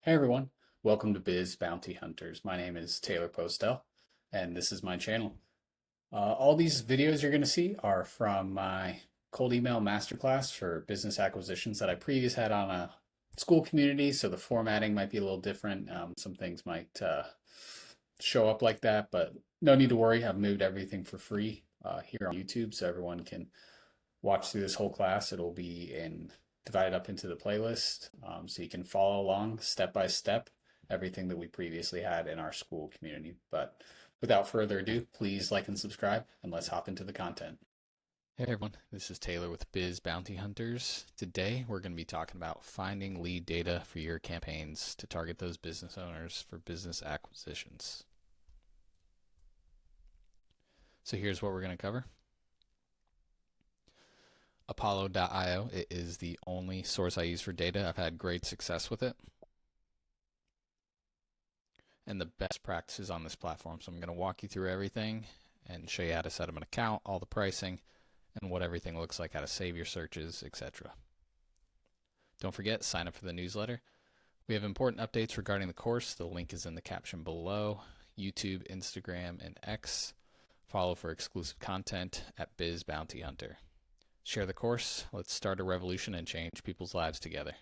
Hey everyone, welcome to Biz Bounty Hunters. My name is Taylor Postel, and this is my channel. All these videos you're going to see are from my cold email masterclass for business acquisitions that I previously had on a school community, so the formatting might be a little different. Some things might show up like that, but no need to worry. I've moved everything for free here on YouTube, so everyone can watch through this whole class. It'll be divided up into the playlist, so you can follow along step by step everything that we previously had in our school community. But without further ado, please like and subscribe, and let's hop into the content. Hey everyone, this is Taylor with Biz Bounty Hunters. Today we're going to be talking about finding lead data for your campaigns to target those business owners for business acquisitions. So here's what we're going to cover. Apollo.io, it is the only source I use for data. I've had great success with it and the best practices on this platform. So I'm going to walk you through everything and show you how to set up an account, all the pricing, and what everything looks like, how to save your searches, etc. Don't forget, sign up for the newsletter. We have important updates regarding the course. The link is in the caption below. YouTube, Instagram, and X. Follow for exclusive content at Biz Bounty Hunter. Share the course. Let's start a revolution and change people's lives together.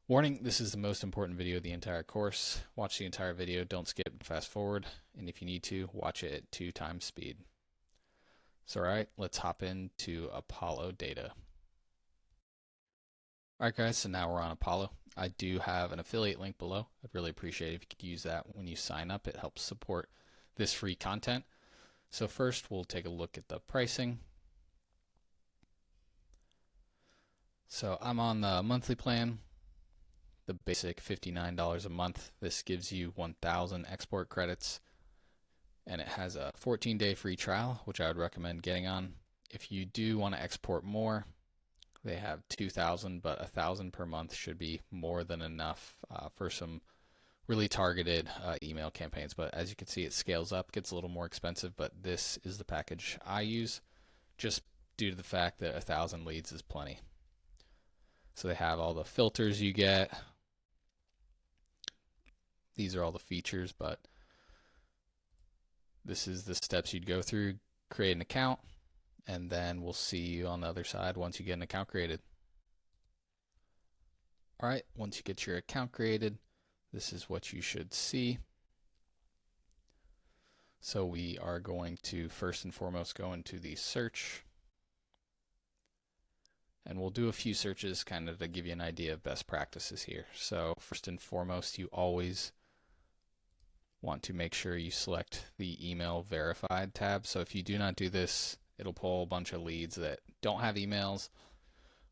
Warning, this is the most important video of the entire course. Watch the entire video, don't skip and fast forward. And if you need to, watch it at 2 times speed. So alright, let's hop into Apollo data. Alright guys, so now we're on Apollo. I do have an affiliate link below. I'd really appreciate it if you could use that when you sign up. It helps support this free content. So first we'll take a look at the pricing. So I'm on the monthly plan, the basic $59 a month. This gives you 1,000 export credits and it has a 14-day free trial, which I would recommend getting on. If you do want to export more, they have 2,000, but 1,000 per month should be more than enough for some really targeted email campaigns. But as you can see, it scales up, gets a little more expensive, but this is the package I use just due to the fact that 1,000 leads is plenty. So they have all the filters you get. These are all the features, but this is the steps you'd go through. Create an account, and then we'll see you on the other side once you get an account created. All right, once you get your account created, this is what you should see. So we are going to first and foremost go into the search, and we'll do a few searches kind of to give you an idea of best practices here. So first and foremost, you always want to make sure you select the email verified tab. So if you do not do this, it'll pull a bunch of leads that don't have emails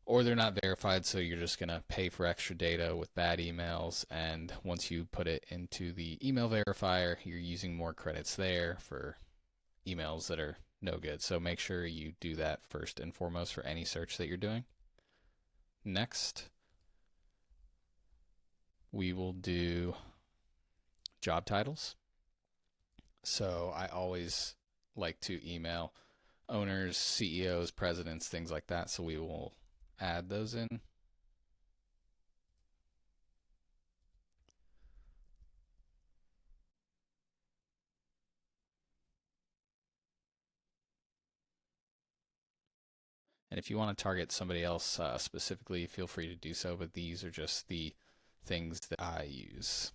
or they're not verified, so you're just going to pay for extra data with bad emails, and once you put it into the email verifier, you're using more credits there for emails that are no good. So make sure you do that first and foremost for any search that you're doing. Next, we will do job titles. So I always like to email owners, CEOs, presidents, things like that, so we will add those in. And if you want to target somebody else specifically, feel free to do so, but these are just the things that I use.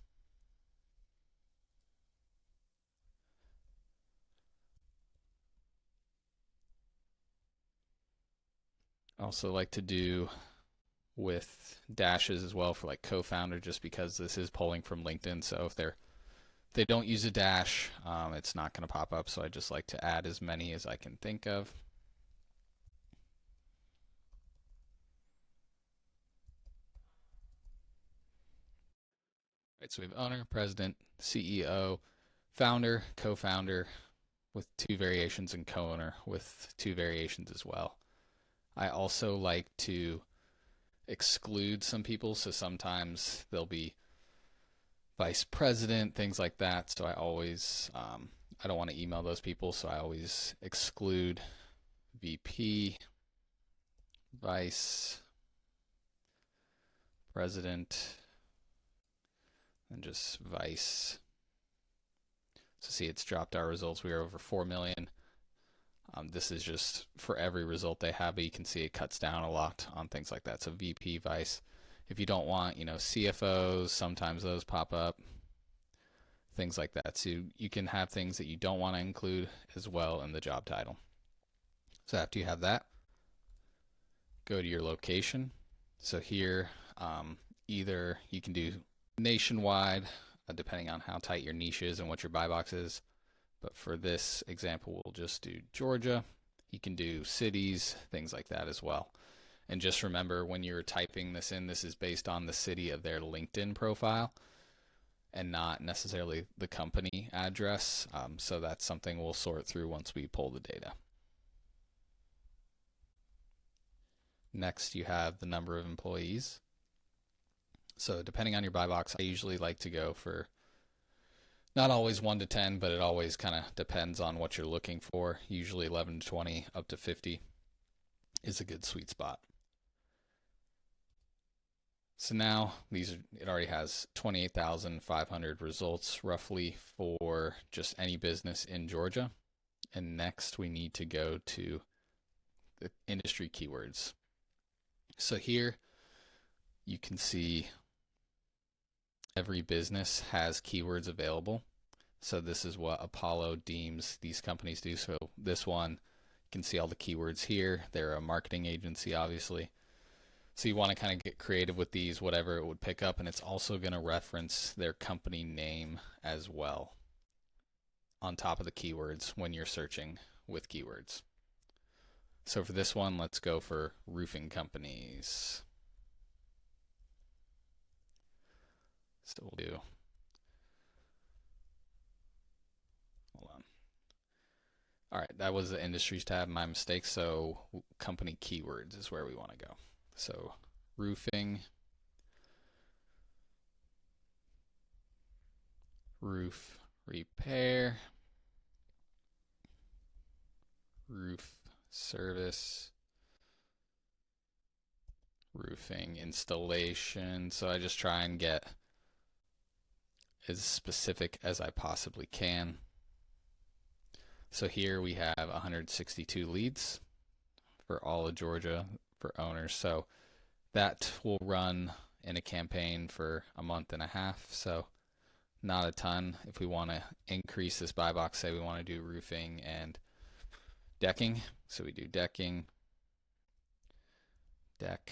I also like to do with dashes as well for like co-founder, just because this is pulling from LinkedIn. So if they don't use a dash, it's not going to pop up. So I just like to add as many as I can think of. Right, so we have owner, president, CEO, founder, co-founder with 2 variations, and co-owner with 2 variations as well. I also like to exclude some people, so sometimes there'll be vice president, things like that. So I don't want to email those people, so I always exclude VP, vice president, and just Vice. So see, it's dropped our results. We are over 4 million. This is just for every result they have, but you can see it cuts down a lot on things like that. So VP, Vice. If you don't want, CFOs, sometimes those pop up, things like that. So you can have things that you don't want to include as well in the job title. So after you have that, go to your location. So here, either you can do nationwide, depending on how tight your niche is and what your buy box is. But for this example, we'll just do Georgia. You can do cities, things like that as well. And just remember, when you're typing this in, this is based on the city of their LinkedIn profile and not necessarily the company address. So that's something we'll sort through once we pull the data. Next, you have the number of employees. So depending on your buy box, I usually like to go for not always 1 to 10, but it always kind of depends on what you're looking for. Usually 11 to 20 up to 50 is a good sweet spot. So now it already has 28,500 results roughly for just any business in Georgia. And next we need to go to the industry keywords. So here you can see every business has keywords available. So this is what Apollo deems these companies do. So this one, you can see all the keywords here. They're a marketing agency, obviously. So you want to kind of get creative with these, whatever it would pick up. And it's also going to reference their company name as well on top of the keywords when you're searching with keywords. So for this one, let's go for roofing companies. So we'll do, hold on. All right, that was the industries tab, my mistake. So company keywords is where we want to go. So roofing, roof repair, roof service, roofing installation. So I just try and get as specific as I possibly can. So here we have 162 leads for all of Georgia for owners. So that will run in a campaign for a month and a half. So not a ton. If we want to increase this buy box, say we want to do roofing and decking. So we do decking, deck.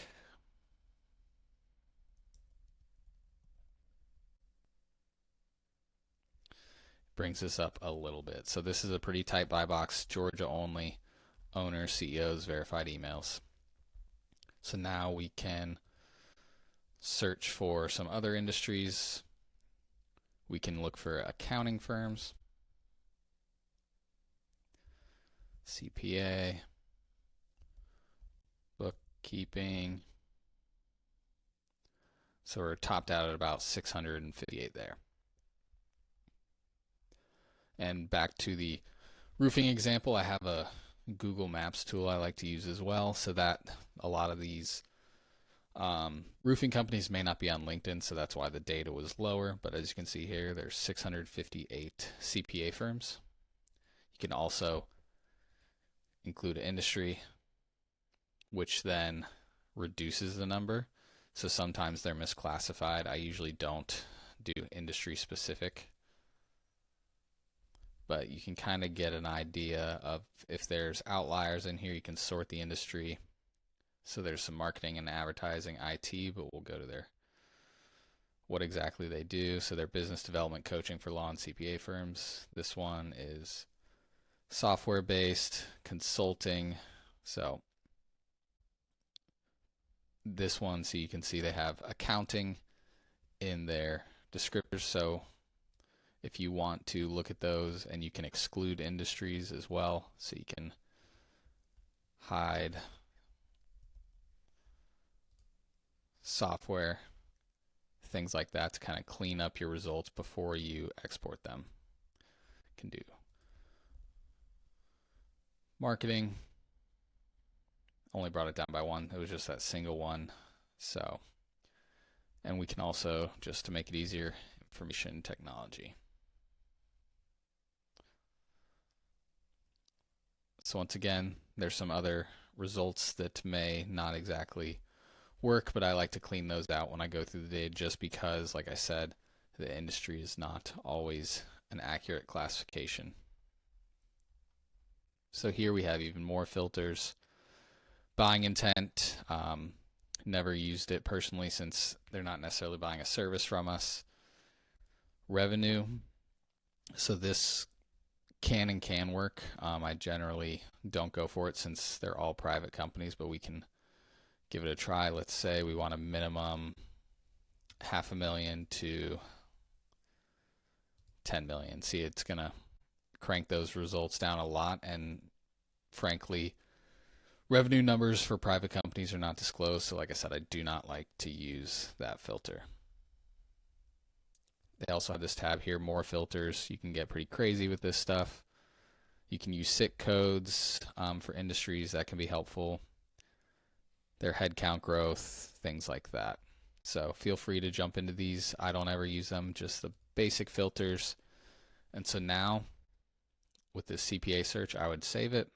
Brings us up a little bit. So this is a pretty tight buy box, Georgia only, owners, CEOs, verified emails. So now we can search for some other industries. We can look for accounting firms, CPA, bookkeeping. So we're topped out at about 658 there. And back to the roofing example, I have a Google Maps tool I like to use as well, so that a lot of these roofing companies may not be on LinkedIn, so that's why the data was lower. But as you can see here, there's 658 CPA firms. You can also include industry, which then reduces the number. So sometimes they're misclassified. I usually don't do industry specific, but you can kind of get an idea of if there's outliers in here. You can sort the industry. So there's some marketing and advertising, IT, but we'll go to their what exactly they do. So they're business development coaching for law and CPA firms. This one is software based consulting. So this one, so you can see they have accounting in their descriptors. So if you want to look at those, and you can exclude industries as well, so you can hide software, things like that, to kind of clean up your results before you export them. You can do marketing. Only brought it down by one. It was just that single one. So, and we can also, just to make it easier, information technology. So once again, there's some other results that may not exactly work, but I like to clean those out when I go through the data just because, like I said, the industry is not always an accurate classification. So here we have even more filters. Buying intent, never used it personally since they're not necessarily buying a service from us. Revenue, so this can work. I generally don't go for it since they're all private companies, but we can give it a try. Let's say we want a minimum $500,000 to 10 million. See, it's gonna crank those results down a lot, and frankly, revenue numbers for private companies are not disclosed, so like I said, I do not like to use that filter. They also have this tab here, more filters. You can get pretty crazy with this stuff. You can use SIC codes for industries. That can be helpful. Their headcount growth, things like that. So feel free to jump into these. I don't ever use them, just the basic filters. And so now with this CPA search, I would save it.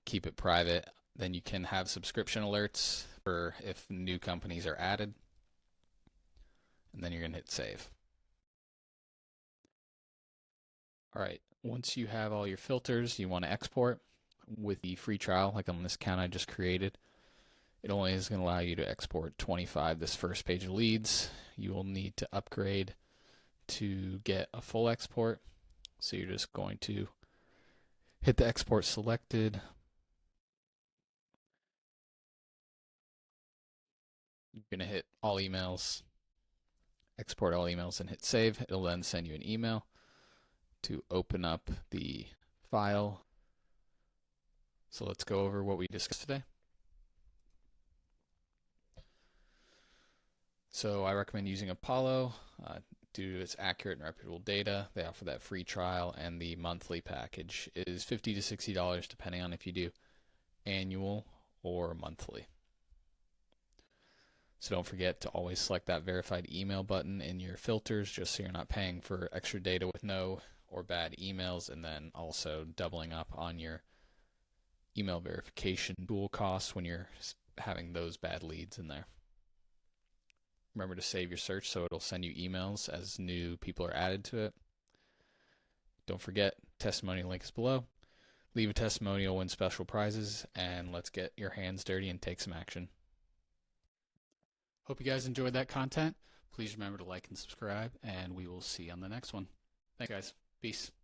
Keep it private. Then you can have subscription alerts for if new companies are added. And then you're going to hit save. All right, once you have all your filters, you want to export with the free trial, like on this account I just created. It only is going to allow you to export 25, this first page of leads. You will need to upgrade to get a full export. So you're just going to hit the export selected. You're going to hit all emails, export all emails, and hit save. It'll then send you an email to open up the file. So let's go over what we discussed today. So I recommend using Apollo due to its accurate and reputable data. They offer that free trial, and the monthly package is $50 to $60 depending on if you do annual or monthly. So don't forget to always select that verified email button in your filters just so you're not paying for extra data with no or bad emails, and then also doubling up on your email verification tool costs when you're having those bad leads in there. Remember to save your search so it'll send you emails as new people are added to it. Don't forget, testimonial link is below. Leave a testimonial, win special prizes, and let's get your hands dirty and take some action. Hope you guys enjoyed that content. Please remember to like and subscribe, and we will see you on the next one. Thanks, guys. Peace.